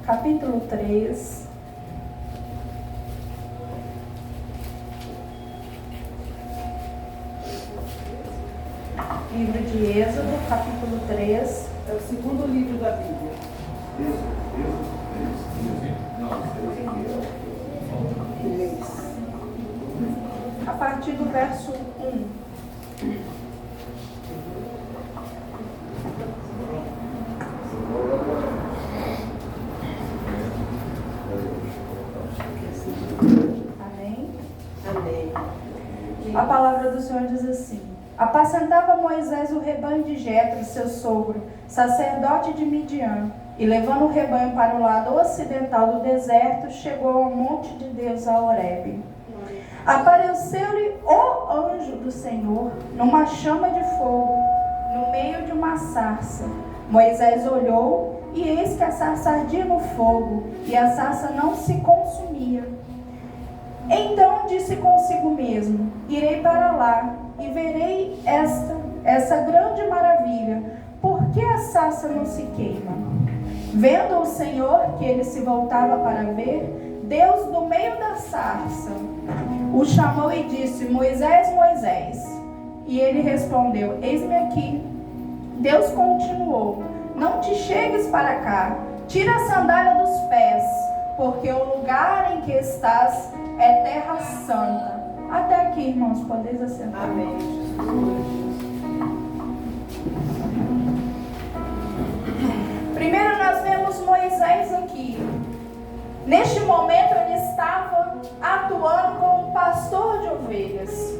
capítulo 3. Livro de Êxodo, capítulo 3. É o segundo livro da Bíblia. A partir do verso 1. Amém? Amém. A palavra do Senhor diz assim: apacentava Moisés o rebanho de Jetro, seu sogro, sacerdote de Midian, e levando o rebanho para o lado ocidental do deserto, chegou ao monte de Deus, a Horebe. Apareceu-lhe o anjo do Senhor numa chama de fogo, no meio de uma sarça. Moisés olhou, e eis que a sarça ardia no fogo, e a sarça não se consumia. Então disse consigo mesmo: irei para lá, e verei essa grande maravilha, por que a sarça não se queima? Vendo o Senhor que ele se voltava para ver, Deus do meio da sarça o chamou e disse: Moisés, Moisés. E ele respondeu: eis-me aqui. Deus continuou: não te chegues para cá, tira a sandália dos pés, porque o lugar em que estás é terra santa. Até aqui, irmãos, podeis assentar. Amém. Primeiro nós vemos Moisés aqui. Neste momento ele estava atuando como pastor de ovelhas.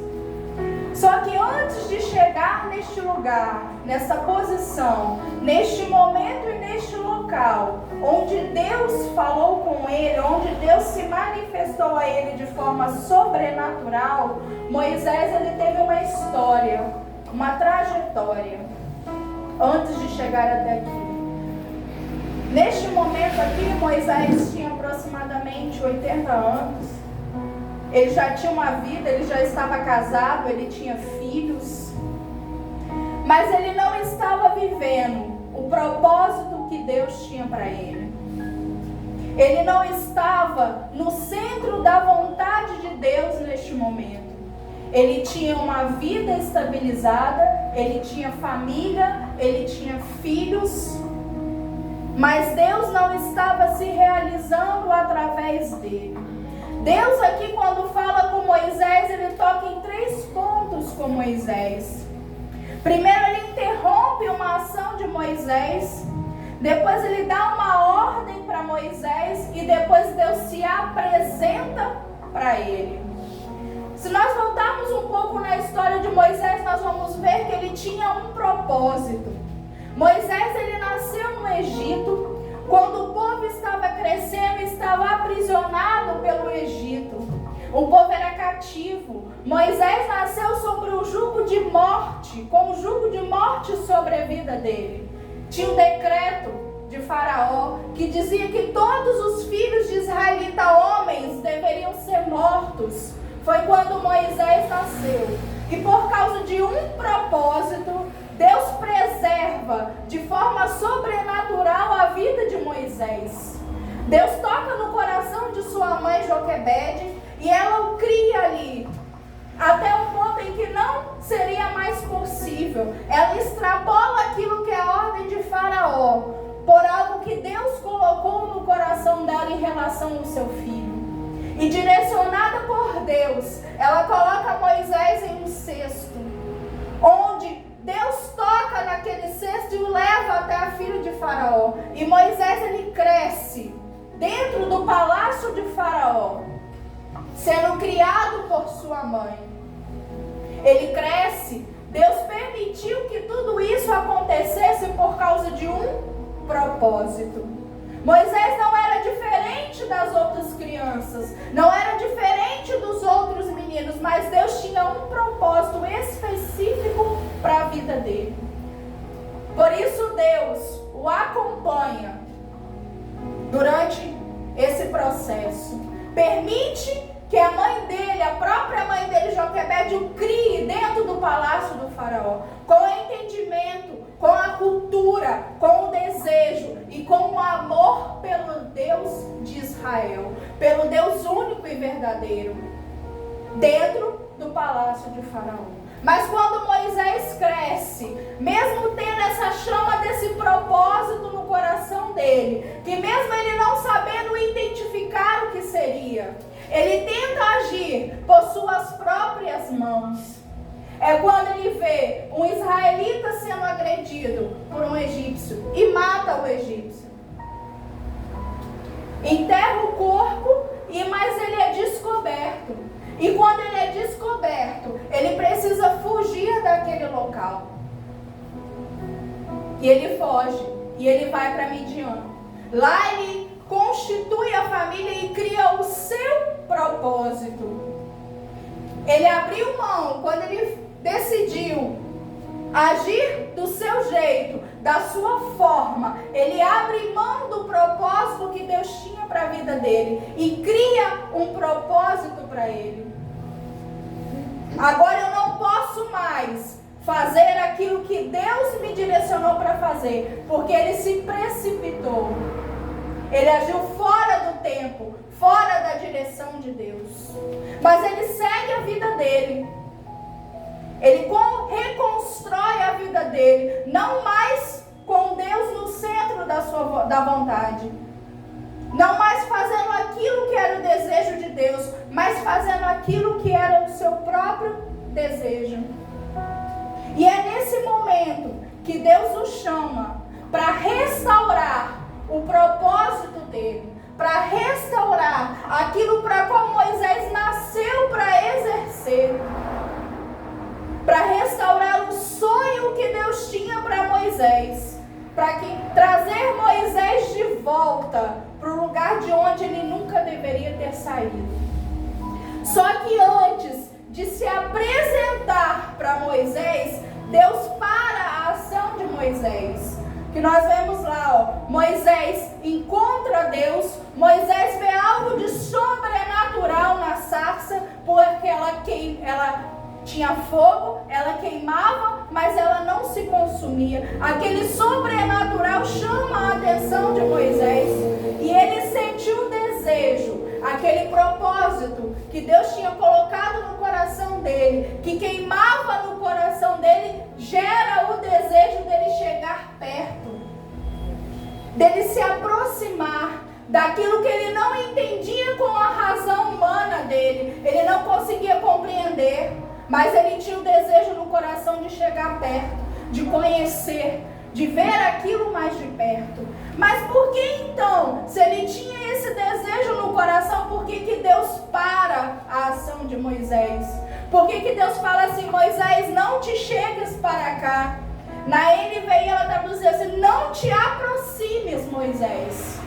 Só que antes de chegar neste lugar, nessa posição, neste momento e neste local, onde Deus falou com ele, onde Deus se manifestou a ele de forma sobrenatural, Moisés ele teve uma história, uma trajetória, antes de chegar até aqui. Neste momento aqui, Moisés tinha aproximadamente 80 anos. Ele já tinha uma vida, ele já estava casado, ele tinha filhos. Mas ele não estava vivendo o propósito que Deus tinha para ele. Ele não estava no centro da vontade de Deus neste momento. Ele tinha uma vida estabilizada, ele tinha família, ele tinha filhos. Mas Deus não estava se realizando através dele. Deus aqui, quando fala com Moisés, ele toca em 3 pontos com Moisés. Primeiro ele interrompe uma ação de Moisés. Depois ele dá uma ordem para Moisés. E depois Deus se apresenta para ele. Se nós voltarmos um pouco na história de Moisés, nós vamos ver que ele tinha um propósito. Moisés ele nasceu no Egito, quando o povo estava crescendo, estava aprisionado pelo Egito. O povo era cativo. Moisés nasceu sobre o jugo de morte, com o jugo de morte sobre a vida dele. Tinha um decreto de Faraó que dizia que todos os filhos de israelita homens deveriam ser mortos. Foi quando Moisés nasceu. E por causa de um propósito, Deus preserva de forma sobrenatural a vida de Moisés. Deus toca no coração de sua mãe Joquebede e ela o cria ali, até um ponto em que não seria mais possível. Ela extrapola aquilo que é a ordem de Faraó, por algo que Deus colocou no coração dela em relação ao seu filho. E direcionada por Deus, ela coloca Moisés em um cesto, onde Deus toca naquele cesto e o leva até a filha de Faraó. E Moisés ele cresce dentro do palácio de Faraó, sendo criado por sua mãe. Ele cresce. Deus permitiu que tudo isso acontecesse por causa de um propósito. Moisés não era diferente das outras crianças, não era diferente dos outros meninos, mas Deus tinha um propósito específico para a vida dele. Por isso Deus o acompanha durante esse processo. Permite que a mãe dele, a própria mãe dele, Joquebede, o crie dentro do palácio do Faraó, com o entendimento, com a cultura, com o desejo e com o amor pelo Deus Israel, pelo Deus único e verdadeiro, dentro do palácio de Faraó. Mas quando Moisés cresce, mesmo tendo essa chama desse propósito no coração dele, que mesmo ele não sabendo identificar o que seria, ele tenta agir por suas próprias mãos. É quando ele vê um israelita sendo agredido por um egípcio e mata o egípcio. Enterra o corpo, mas ele é descoberto. E quando ele é descoberto, ele precisa fugir daquele local. E ele foge, e ele vai para Midian. Lá ele constitui a família e cria o seu propósito. Ele abriu mão, quando ele decidiu agir do seu jeito, da sua forma, ele abre mão do propósito que Deus tinha para a vida dele e cria um propósito para ele. Agora eu não posso mais fazer aquilo que Deus me direcionou para fazer, porque ele se precipitou. Ele agiu fora do tempo, fora da direção de Deus. Mas ele segue a vida dele. Ele reconstrói a vida dele, não mais com Deus no centro da vontade. Não mais fazendo aquilo que era o desejo de Deus, mas fazendo aquilo que era o seu próprio desejo. E é nesse momento que Deus o chama para restaurar o propósito dele, para restaurar aquilo para qual Moisés nasceu para exercer, para restaurar o sonho que Deus tinha para Moisés, para trazer Moisés de volta para o lugar de onde ele nunca deveria ter saído. Só que antes de se apresentar para Moisés, Deus para a ação de Moisés. Que nós vemos lá, Moisés encontra Deus, Moisés vê algo de sobrenatural na sarça, porque ela tinha fogo, ela queimava, mas ela não se consumia. Aquele sobrenatural chama a atenção de Moisés e ele sentiu o desejo, aquele propósito que Deus tinha colocado no coração dele, que queimava no coração dele, gera o desejo dele chegar perto, dele se aproximar daquilo que ele não entendia com a razão humana dele, ele não conseguia compreender. Mas ele tinha o desejo no coração de chegar perto, de conhecer, de ver aquilo mais de perto. Mas por que então, se ele tinha esse desejo no coração, por que Deus para a ação de Moisés? Por que Deus fala assim, Moisés, não te chegues para cá? Na NVI ela traduziu assim, não te aproximes, Moisés.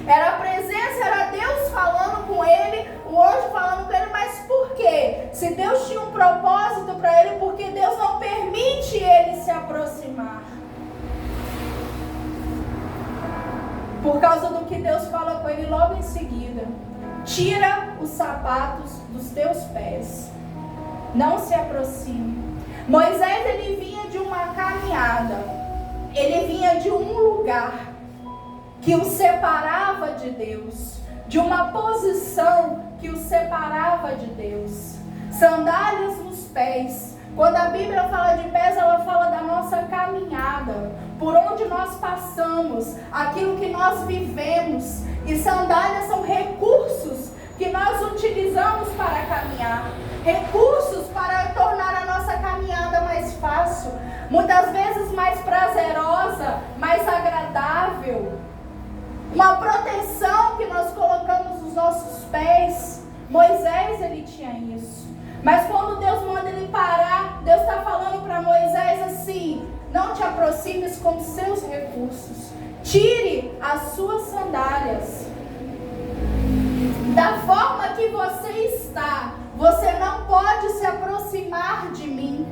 Era a presença, era Deus falando com ele, o anjo falando com ele, mas por quê? Se Deus tinha um propósito para ele, porque Deus não permite ele se aproximar? Por causa do que Deus fala com ele logo em seguida. Tira os sapatos dos teus pés. Não se aproxime. Moisés, ele vinha de uma caminhada. Ele vinha de um lugar que o separava de Deus, de uma posição que o separava de Deus. Sandálias nos pés. Quando a Bíblia fala de pés, ela fala da nossa caminhada, por onde nós passamos, aquilo que nós vivemos. E sandálias são recursos que nós utilizamos para caminhar, recursos para tornar a nossa caminhada mais fácil, muitas vezes mais prazerosa, mais agradável. Uma proteção que nós colocamos nos nossos pés. Moisés, ele tinha isso. Mas quando Deus manda ele parar, Deus está falando para Moisés assim, não te aproximes com seus recursos. Tire as suas sandálias. Da forma que você está, você não pode se aproximar de mim.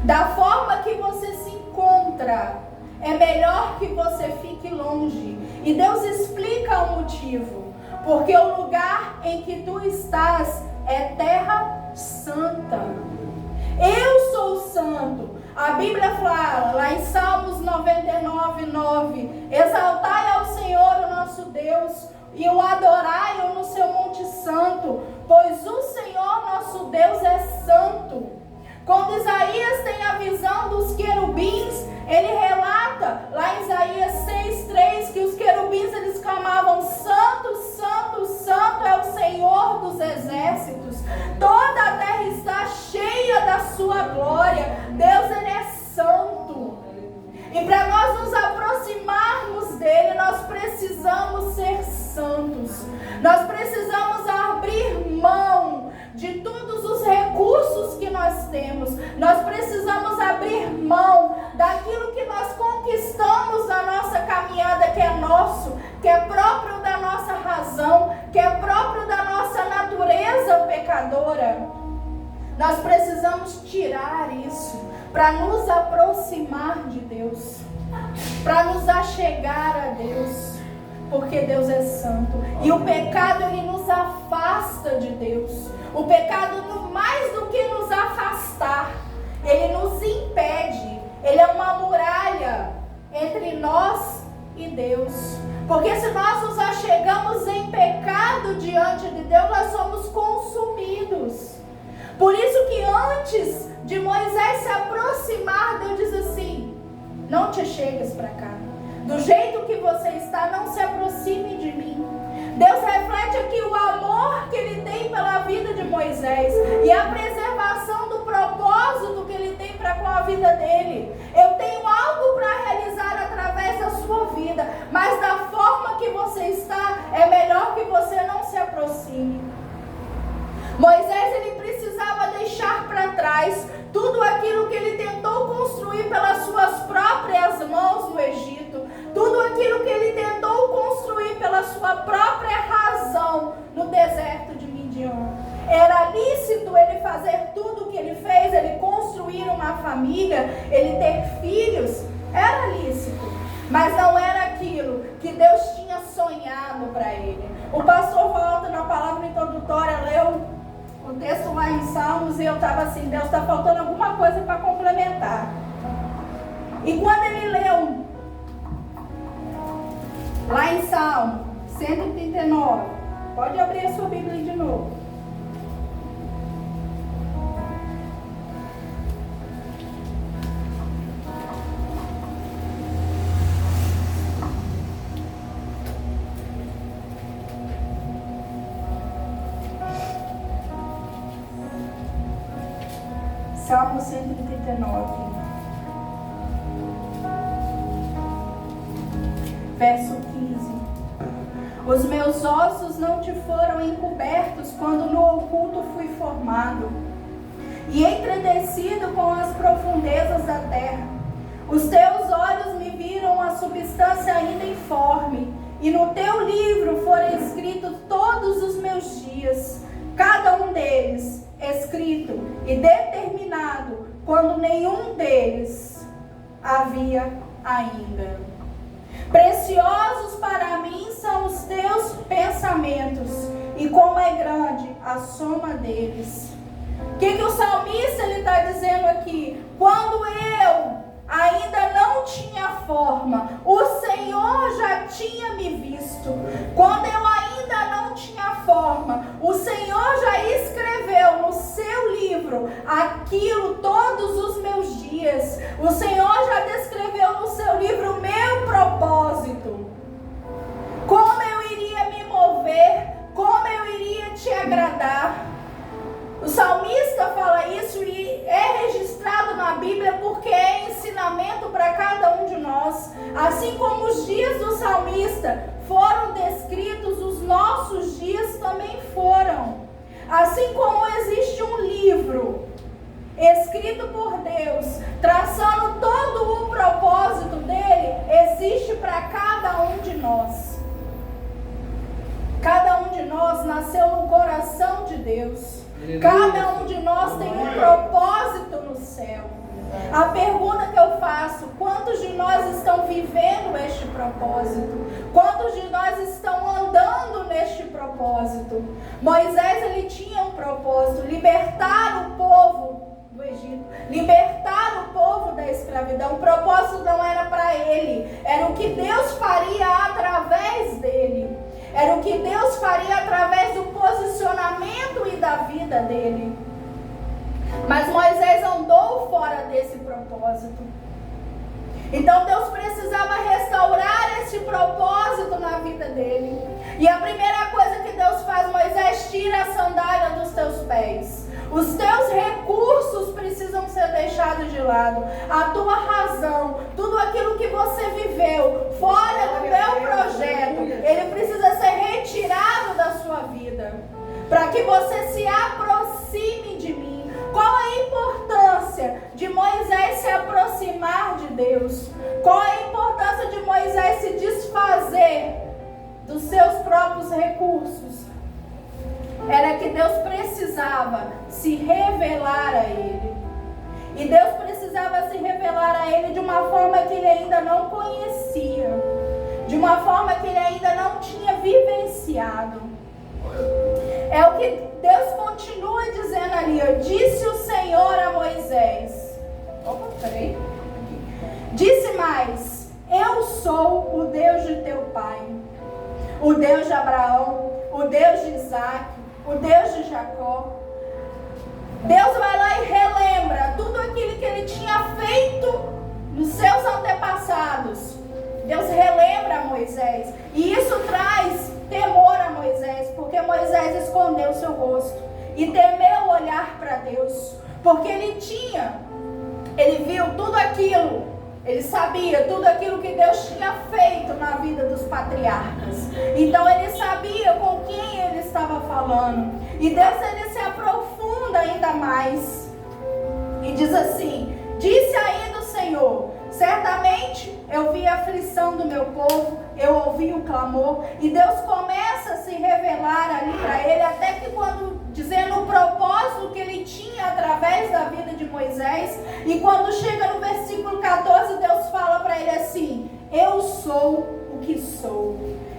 Da forma que você se encontra, é melhor que você fique longe. E Deus explica o motivo. Porque o lugar em que tu estás é terra santa. Eu sou santo. A Bíblia fala lá em Salmos 99:9: exaltai ao Senhor o nosso Deus e o adorai Deus é santo. Quando Isaías tem a visão dos querubins, ele relata lá em Isaías 6:3 que os querubins eles clamavam: Santo, Santo, Santo é o Senhor dos exércitos. Toda a terra está cheia da sua glória. Deus ele é santo. E para nós nos aproximarmos dele, nós precisamos ser santos. Nós precisamos abrir mão de todos os recursos que nós temos. Nós precisamos abrir mão daquilo que nós conquistamos na nossa caminhada, que é nosso, que é próprio da nossa razão, que é próprio da nossa natureza pecadora. Nós precisamos tirar isso para nos aproximar de Deus, para nos achegar a Deus, porque Deus é santo. E o pecado ele nos afasta de Deus. O pecado, mais do que nos afastar, ele nos impede. Ele é uma muralha entre nós e Deus. Porque se nós nos achegamos em pecado diante de Deus, nós somos consumidos. Por isso que antes de Moisés se aproximar, Deus diz assim: não te chegues para cá. Do jeito que você está, não se aproxime de mim. Deus reflete aqui o amor que ele tem pela vida de Moisés e a preservação do propósito que ele tem para com a vida dele. Eu tenho algo para realizar através da sua vida, mas da forma que você está, é melhor que você não se aproxime. Moisés ele precisava deixar para trás tudo aquilo que ele tentou construir pelas suas próprias mãos no Egito, tudo aquilo que ele tentou construir pela sua própria razão no deserto de Midian. Era lícito ele fazer tudo o que ele fez, ele construir uma família, ele ter filhos, era lícito, mas não era aquilo que Deus tinha sonhado para ele. O pastor volta na palavra introdutória, leu o texto lá em Salmos e eu estava assim: Deus, está faltando alguma coisa para complementar. E quando ele leu lá em Salmo 139, pode abrir a sua Bíblia de novo. Salmo 139, verso 15. Os meus ossos não te foram encobertos quando no oculto fui formado e entredecido com as profundezas da terra. Os teus olhos me viram a substância ainda informe, e no teu livro foram escritos todos os meus dias, cada um deles escrito e determinado quando nenhum deles havia ainda. Preciosos para mim são os teus pensamentos, e como é grande a soma deles. O que o salmista está dizendo aqui? Quando eu ainda não tinha forma, o Senhor já tinha me visto. Quando eu ainda não tinha forma, o Senhor já escreveu no seu livro aquilo todos os meus dias. O Senhor já descreveu no seu livro o meu propósito. Como eu iria me mover, como eu iria te agradar. O salmista fala isso e é registrado na Bíblia porque é ensinamento para cada um de nós. Assim como os dias do salmista foram descritos, os nossos dias também foram. Assim como existe um livro escrito por Deus, traçando todo o propósito dele, existe para cada um de nós. Cada um de nós nasceu no coração de Deus. Cada um de nós tem um propósito no céu. A pergunta que eu faço: quantos de nós estão vivendo este propósito? Quantos de nós estão andando neste propósito? Moisés, ele tinha um propósito: libertar o povo do Egito, libertar o povo da escravidão. O propósito não era para ele, era o que Deus faria através dele. Era o que Deus faria através do posicionamento e da vida dele. Mas Moisés andou fora desse propósito. Então Deus precisava restaurar esse propósito na vida dele. E a primeira coisa que Deus faz: Moisés, tira a sandália dos teus pés. Os teus recursos precisam ser deixados de lado. A tua razão, tudo aquilo que você viveu fora do meu projeto, ele precisa ser retirado da sua vida, para que você se aproxime de mim. Qual a importância de Moisés se aproximar de Deus? Qual a importância de Moisés se desfazer dos seus próprios recursos? Era que Deus precisava se revelar a ele. E Deus precisava se revelar a ele de uma forma que ele ainda não conhecia, de uma forma que ele ainda não tinha vivenciado. É o que Deus continua dizendo ali, ó. Disse o Senhor a Moisés. Opa, peraí. Disse mais: eu sou o Deus de teu pai, o Deus de Abraão, o Deus de Isaac, o Deus de Jacó. Deus vai lá e relembra tudo aquilo que ele tinha feito nos seus antepassados. Deus relembra a Moisés. E isso traz temor a Moisés, porque Moisés escondeu seu rosto e temeu olhar para Deus, porque ele viu tudo aquilo, ele sabia tudo aquilo que Deus tinha feito na vida dos patriarcas. Então ele sabia com quem ele estava falando. E Deus, ele se aprofunda ainda mais e diz assim: disse ainda o Senhor: certamente eu vi a aflição do meu povo, eu ouvi o clamor. E Deus começa a se revelar ali para ele, até que quando, dizendo o propósito que ele tinha através da vida de Moisés. E quando chega no versículo 14, Deus fala para ele assim: eu sou o que sou.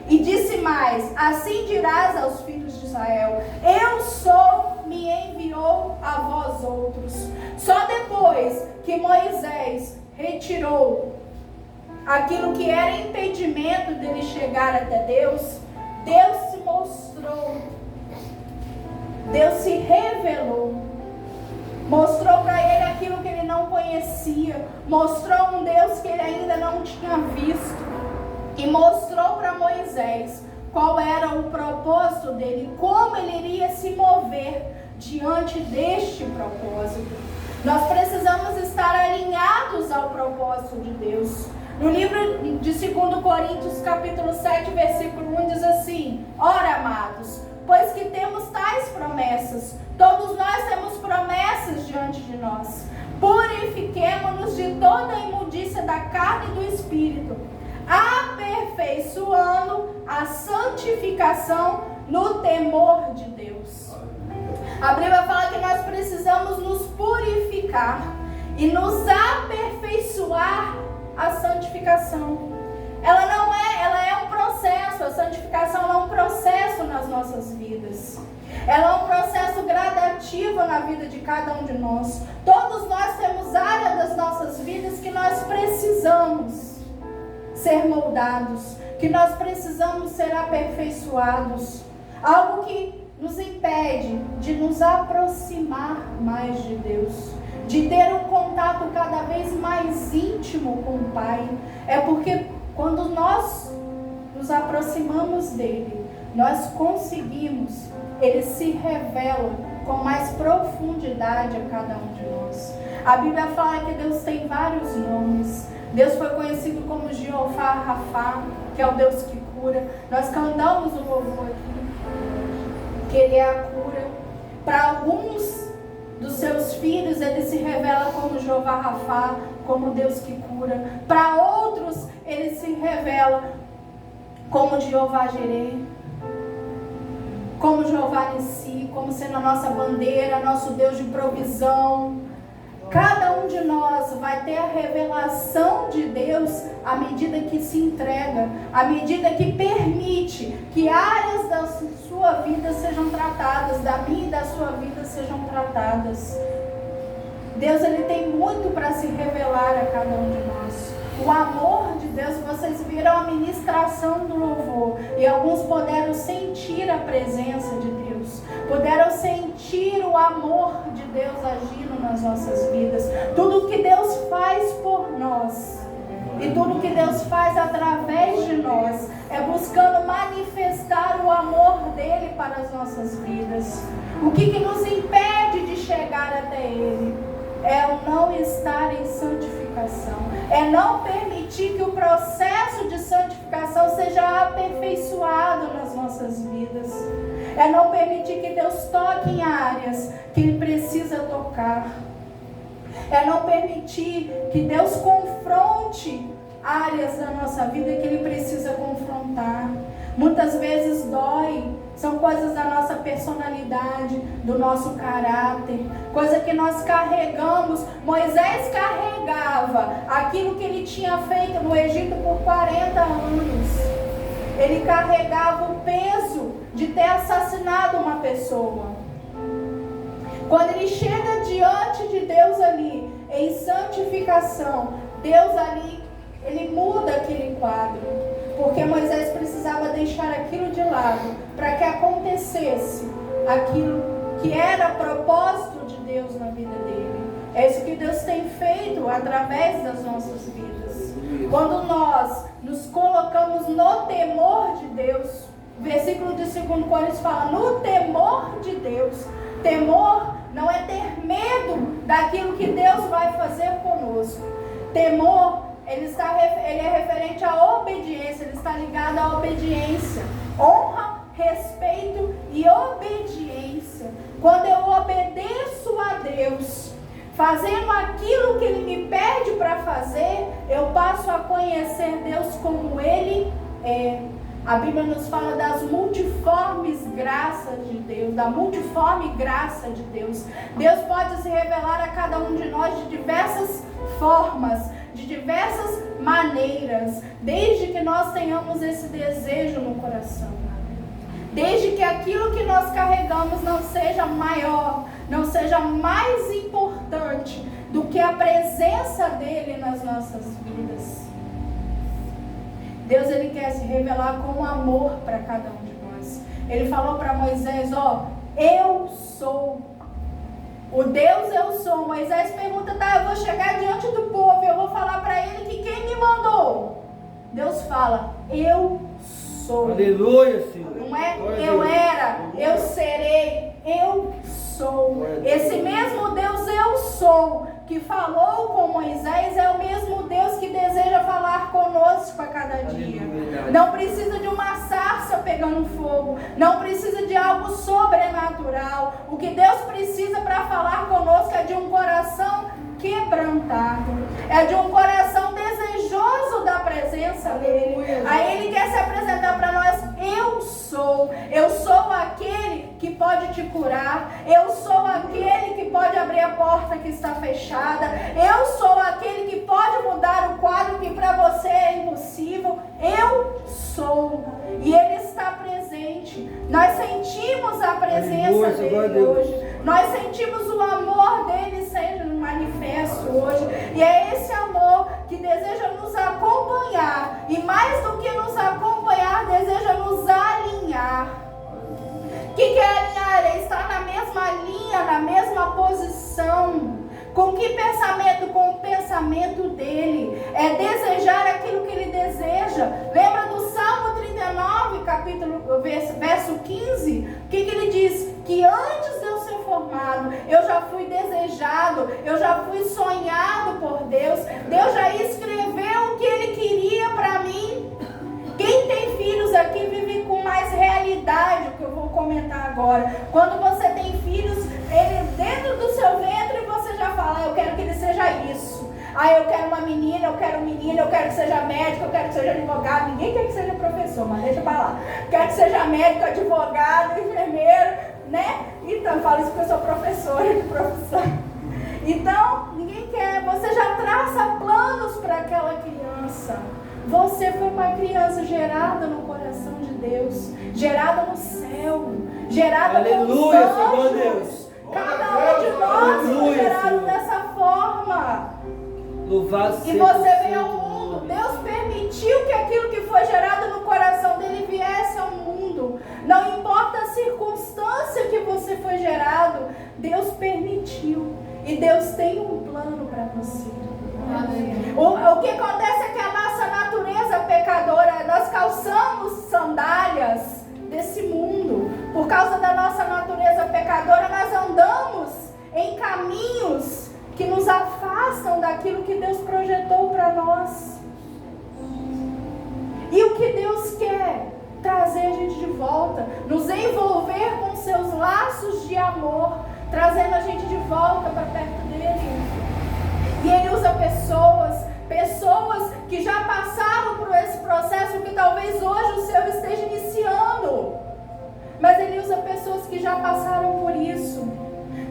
E disse mais: assim dirás aos filhos de Israel: eu sou, me enviou a vós outros. Só depois que Moisés retirou aquilo que era impedimento dele chegar até Deus, Deus se mostrou, Deus se revelou, mostrou para ele aquilo que ele não conhecia, mostrou um Deus que ele ainda não tinha visto, e mostrou para Moisés qual era o propósito dele, como ele iria se mover diante deste propósito. Nós precisamos estar alinhados ao propósito de Deus. No livro de 2 Coríntios, capítulo 7, versículo 1, diz assim: ora, amados, pois que temos tais promessas, todos nós temos promessas diante de nós. Purifiquemo-nos de toda a imundícia da carne e do espírito, aperfeiçoando a santificação no temor de Deus. A Bíblia fala que nós precisamos nos purificar e nos aperfeiçoar a santificação. Ela é um processo, a santificação é um processo nas nossas vidas. Ela é um processo gradativo na vida de cada um de nós. Todos nós temos áreas das nossas vidas que nós precisamos ser moldados, que nós precisamos ser aperfeiçoados. Algo que nos impede de nos aproximar mais de Deus, de ter um contato cada vez mais íntimo com o Pai. É porque quando nós nos aproximamos dele, nós conseguimos, ele se revela com mais profundidade a cada um de nós. A Bíblia fala que Deus tem vários nomes. Deus foi conhecido como Jeová Rafá, que é o Deus que cura. Nós cantamos o louvor aqui, que ele é a cura. Para alguns dos seus filhos, ele se revela como Jeová Rafá, como Deus que cura. Para outros, ele se revela como Jeová Jireh, como Jeová Nissi, como sendo a nossa bandeira, nosso Deus de provisão. Cada um de nós vai ter a revelação de Deus à medida que se entrega, à medida que permite que áreas da sua vida sejam tratadas, da minha e da sua vida sejam tratadas. Deus, ele tem muito para se revelar a cada um de nós. O amor de Deus, vocês viram a ministração do louvor e alguns puderam sentir a presença de Deus, puderam sentir o amor de Deus agindo nas nossas vidas. Tudo que Deus faz por nós e tudo que Deus faz através de nós é buscando manifestar o amor dele para as nossas vidas. O que nos impede de chegar até ele é o não estar em santificação, é não permitir que o processo de santificação seja aperfeiçoado nas nossas vidas, é não permitir que Deus toque em áreas que Ele precisa tocar, é não permitir que Deus confronte áreas da nossa vida que Ele precisa confrontar. Muitas vezes dói, são coisas da nossa personalidade, do nosso caráter, coisa que nós carregamos. Moisés carregava aquilo que ele tinha feito no Egito por 40 anos. Ele carregava o peso de ter assassinado uma pessoa. Quando ele chega diante de Deus ali, em santificação, Deus ali, ele muda aquele quadro. Porque Moisés precisava deixar aquilo de lado para que acontecesse aquilo que era propósito de Deus na vida dele. É isso que Deus tem feito através das nossas vidas. Quando nós nos colocamos no temor de Deus, o versículo de 2 Coríntios fala, no temor de Deus. Temor não é ter medo daquilo que Deus vai fazer conosco. Temor, ele é referente à obediência, ele está ligado à obediência. Honra, respeito e obediência. Quando eu obedeço a Deus, fazendo aquilo que Ele me pede para fazer, eu passo a conhecer Deus como Ele é. A Bíblia nos fala das multiformes graças de Deus, da multiforme graça de Deus. Deus pode se revelar a cada um de nós de diversas formas, de diversas maneiras, desde que nós tenhamos esse desejo no coração. Desde que aquilo que nós carregamos não seja maior, não seja mais importante do que a presença dele nas nossas vidas. Deus, ele quer se revelar com amor para cada um de nós. Ele falou para Moisés, eu sou. O Deus eu sou. Moisés pergunta, eu vou chegar diante do povo, eu vou falar para ele que quem me mandou? Deus fala, eu sou. Aleluia, Senhor. Não é eu era, eu serei, eu sou. Esse mesmo Deus eu sou, que falou com Moisés, é o mesmo Deus que deseja falar conosco a cada dia. Não precisa de uma sarça pegando fogo, não precisa de algo sobrenatural. O que Deus precisa para falar conosco é de um coração quebrantado, é de um coração desejoso da presença dele. Aí ele quer se apresentar para nós, eu sou aquele que pode te curar, eu sou aquele que pode abrir a porta que está fechada, eu sou aquele que pode mudar o quadro que para você é impossível, eu sou, e ele está presente. Nós sentimos a presença dele hoje, nós sentimos o amor dele sendo manifesto hoje, e é esse amor que deseja nos acompanhar, e mais do que nos acompanhar, deseja nos alinhar. O que é alinhar? É estar na mesma linha, na mesma posição. Com que pensamento? Com o pensamento dele. É desejar aquilo que ele deseja. Lembra do Salmo 39, verso 15? O que ele diz? Que antes de eu ser formado, eu já fui desejado, eu já fui sonhado por Deus. Deus já escreveu o que ele queria para mim. Quem tem filhos aqui vive com mais realidade, o que eu vou comentar agora. Quando você tem filhos, ele dentro do seu ventre, você já fala, eu quero que ele seja isso. Eu quero uma menina, eu quero um menino, eu quero que seja médico, eu quero que seja advogado. Ninguém quer que seja professor, mas deixa pra lá. Quero que seja médico, advogado, enfermeiro, né? Então, eu falo isso porque eu sou professora de profissão. Então, ninguém quer. Você já traça planos para aquela criança. Você foi uma criança gerada no coração de Deus, gerada no céu, gerada com os anjos. Cada um de nós foi gerado dessa forma. Louvado seja e você veio ao mundo, Deus permitiu foi gerado no coração dele viesse ao mundo. Não importa a circunstância que você foi gerado, Deus permitiu. E Deus tem um plano para você. O que acontece é que a nossa natureza pecadora, nós calçamos sandálias desse mundo. Por causa da nossa natureza pecadora, nós andamos em caminhos que nos afastam daquilo que Deus projetou para nós. E o que Deus quer? Trazer a gente de volta, nos envolver com seus laços de amor, trazendo a gente de volta para perto dele. E ele usa pessoas que já passaram por esse processo que talvez hoje o seu esteja iniciando. Mas ele usa pessoas que já passaram por isso.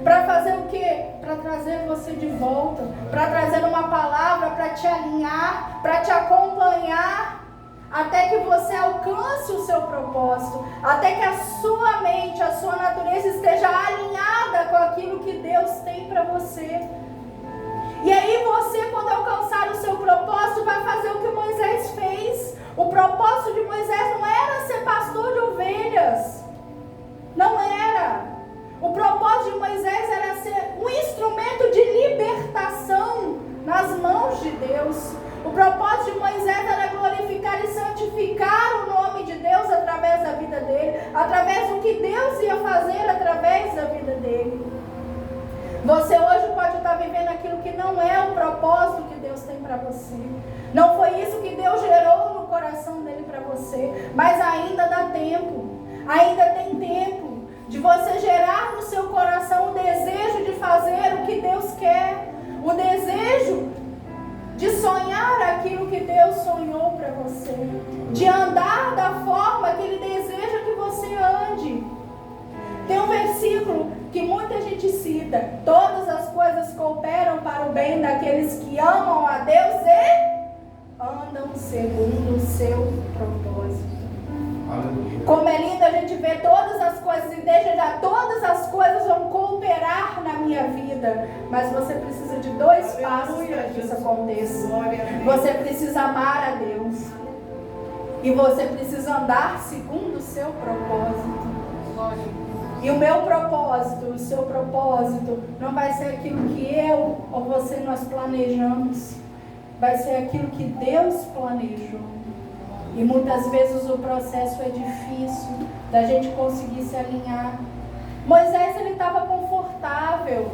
Para fazer o quê? Para trazer você de volta, para trazer uma palavra, para te alinhar, para te acompanhar, até que você alcance o seu propósito, até que a sua mente, a sua natureza esteja alinhada com aquilo que Deus tem para você. E aí você, quando alcançar o seu propósito, vai fazer o que Moisés fez. O propósito de Moisés não era ser pastor de ovelhas. Não era. O propósito de Moisés era ser um instrumento de libertação nas mãos de Deus. O propósito de Moisés era glorificar e santificar o nome de Deus através da vida dele, através do que Deus ia fazer através da vida dele. Você hoje pode estar vivendo aquilo que não é o propósito que Deus tem para você. Não foi isso que Deus gerou no coração dele para você. Mas ainda dá tempo. Ainda tem tempo de você gerar no seu coração o desejo de fazer o que Deus quer. O desejo de sonhar aquilo que Deus sonhou para você. De andar da forma que Ele deseja que você ande. Tem um versículo que muita gente cita: todas as coisas cooperam para o bem daqueles que amam a Deus e andam segundo o seu propósito. Aleluia. Como é lindo a gente ver todas as coisas e desejar, todas as coisas vão cooperar na minha vida, mas você precisa de dois passos para que isso aconteça. Você precisa amar a Deus e você precisa andar segundo o seu propósito. E o meu propósito, o seu propósito, não vai ser aquilo que eu ou você nós planejamos. Vai ser aquilo que Deus planejou. E muitas vezes o processo é difícil da gente conseguir se alinhar. Moisés, ele estava confortável.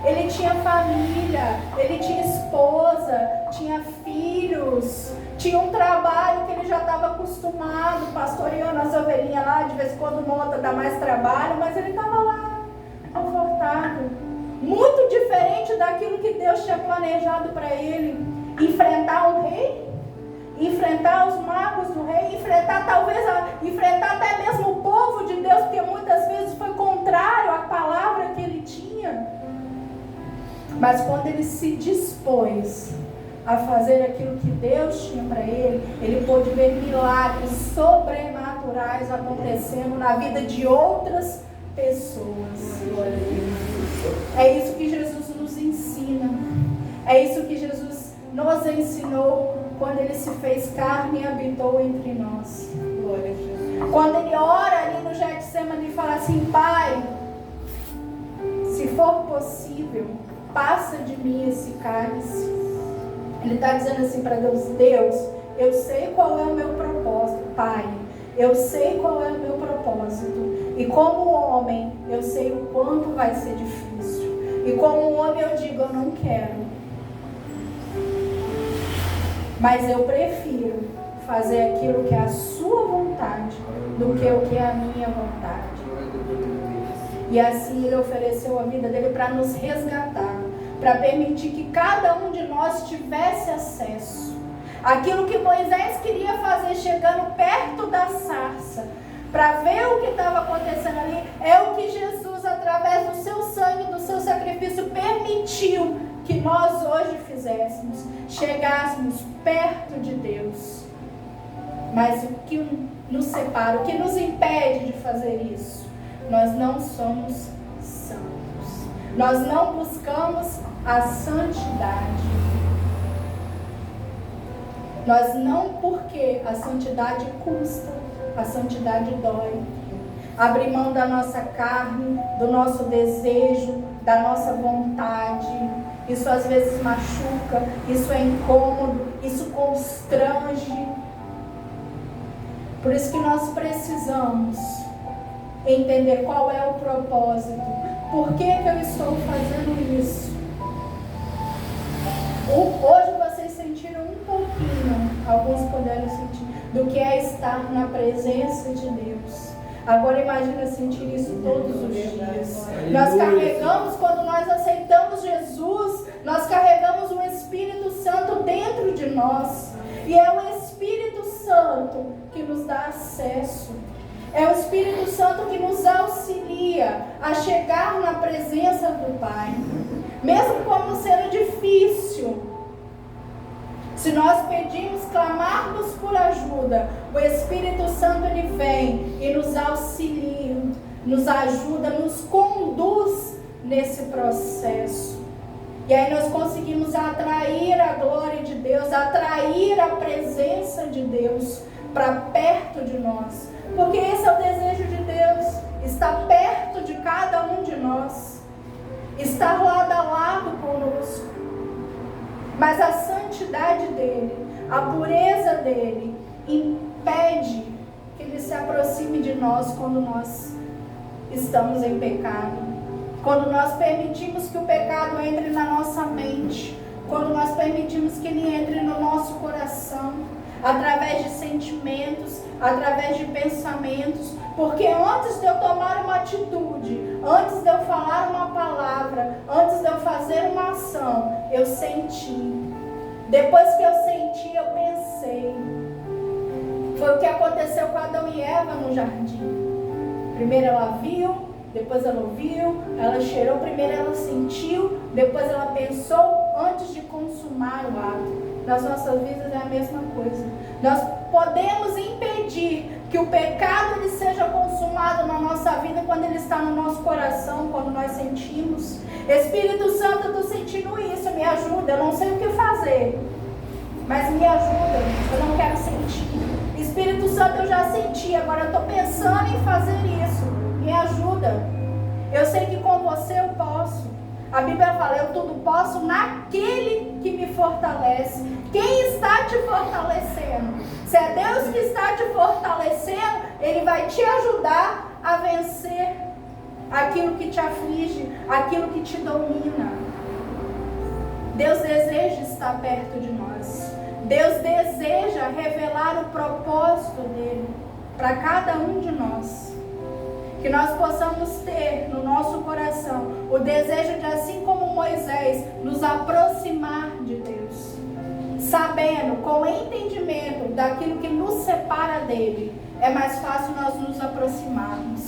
Ele tinha família, ele tinha esposa, tinha filhos, tinha um trabalho que ele já estava acostumado, pastoreando as ovelhinhas lá, de vez em quando monta, dá mais trabalho, mas ele estava lá, confortável. Muito diferente daquilo que Deus tinha planejado para ele. Enfrentar um rei, enfrentar os magos do rei, enfrentar até mesmo o povo de Deus, porque muitas vezes foi contrário à palavra que ele tinha. Mas quando ele se dispôs a fazer aquilo que Deus tinha para ele pôde ver milagres sobrenaturais acontecendo na vida de outras pessoas. É isso que Jesus nos ensina. É isso que Jesus nos ensinou quando ele se fez carne e habitou entre nós. Glória a Jesus. Quando ele ora ali no Getsemane e fala assim: Pai, se for possível, passa de mim esse cálice. Ele está dizendo assim para Deus: Deus, eu sei qual é o meu propósito, Pai. Eu sei qual é o meu propósito. E como homem, eu sei o quanto vai ser difícil. E como homem eu digo: eu não quero. Mas eu prefiro fazer aquilo que é a sua vontade do que o que é a minha vontade. E assim ele ofereceu a vida dele para nos resgatar, para permitir que cada um de nós tivesse acesso. Aquilo que Moisés queria fazer chegando perto da sarça, para ver o que estava acontecendo ali, é o que Jesus, através do seu sangue, do seu sacrifício, permitiu que nós hoje fizéssemos, chegássemos perto de Deus. Mas o que nos separa, o que nos impede de fazer isso? Nós não somos santos. Nós não buscamos a santidade. Nós não, porque a santidade custa, a santidade dói. Abrir mão da nossa carne, do nosso desejo, da nossa vontade. Isso às vezes machuca, isso é incômodo, isso constrange. Por isso que nós precisamos entender qual é o propósito. Por que eu estou fazendo isso? Hoje vocês sentiram um pouquinho, alguns puderam sentir, do que é estar na presença de Deus. Agora imagina sentir isso todos os dias. Nós carregamos, quando nós aceitamos Jesus, nós carregamos o Espírito Santo dentro de nós. E é o Espírito Santo que nos dá acesso. É o Espírito Santo que nos auxilia a chegar na presença do Pai. Mesmo quando sendo difícil, se nós pedimos, clamarmos por ajuda, o Espírito Santo ele vem e nos auxilia, nos ajuda, nos conduz nesse processo. E aí nós conseguimos atrair a glória de Deus, atrair a presença de Deus para perto de nós. Porque esse é o desejo de Deus, estar perto de cada um de nós, estar lado a lado conosco. Mas a santidade dele, a pureza dele, impede que ele se aproxime de nós quando nós estamos em pecado. Quando nós permitimos que o pecado entre na nossa mente, quando nós permitimos que ele entre no nosso coração, através de sentimentos, através de pensamentos, porque antes de eu tomar uma atitude, antes de eu falar uma palavra, antes de eu fazer uma ação, eu senti. Depois que eu senti, eu pensei. Foi o que aconteceu com Adão e Eva no jardim. Primeiro ela viu, depois ela ouviu, ela cheirou, primeiro ela sentiu, depois ela pensou antes de consumar o ato. Nas nossas vidas é a mesma coisa. Nós podemos impedir que o pecado ele seja consumado na nossa vida quando ele está no nosso coração, quando nós sentimos. Espírito Santo, eu estou sentindo isso, me ajuda, eu não sei o que fazer, mas me ajuda, eu não quero sentir. Espírito Santo, eu já senti, agora eu estou pensando em fazer isso, me ajuda. Eu sei que com você eu posso. A Bíblia fala, eu tudo posso naquele que me fortalece. Quem está te fortalecendo? Se é Deus que está te fortalecendo, Ele vai te ajudar a vencer aquilo que te aflige, aquilo que te domina. Deus deseja estar perto de nós. Deus deseja revelar o propósito dEle para cada um de nós. Que nós possamos ter no nosso coração o desejo de, assim como Moisés, nos aproximar de Deus. Sabendo, com entendimento daquilo que nos separa dele, é mais fácil nós nos aproximarmos.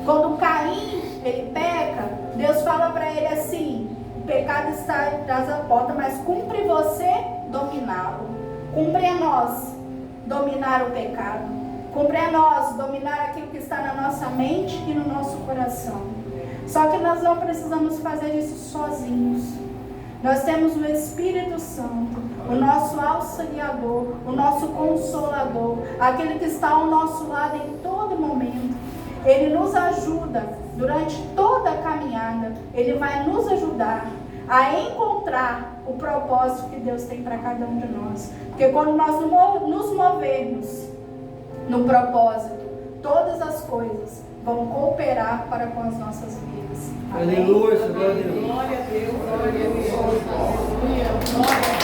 Quando Caim, ele peca, Deus fala para ele assim, o pecado está atrás da porta, mas cumpre você dominá-lo. Cumpre a nós dominar o pecado. Cumpre a nós dominar aquilo que está na nossa mente e no nosso coração. Só que nós não precisamos fazer isso sozinhos. Nós temos o Espírito Santo, o nosso auxiliador, o nosso consolador, aquele que está ao nosso lado em todo momento. Ele nos ajuda durante toda a caminhada. Ele vai nos ajudar a encontrar o propósito que Deus tem para cada um de nós. Porque quando nós nos movermos no propósito, todas as coisas vão cooperar para com as nossas vidas. Aleluia, glória a Deus. Glória a Deus, glória a Deus. Aleluia.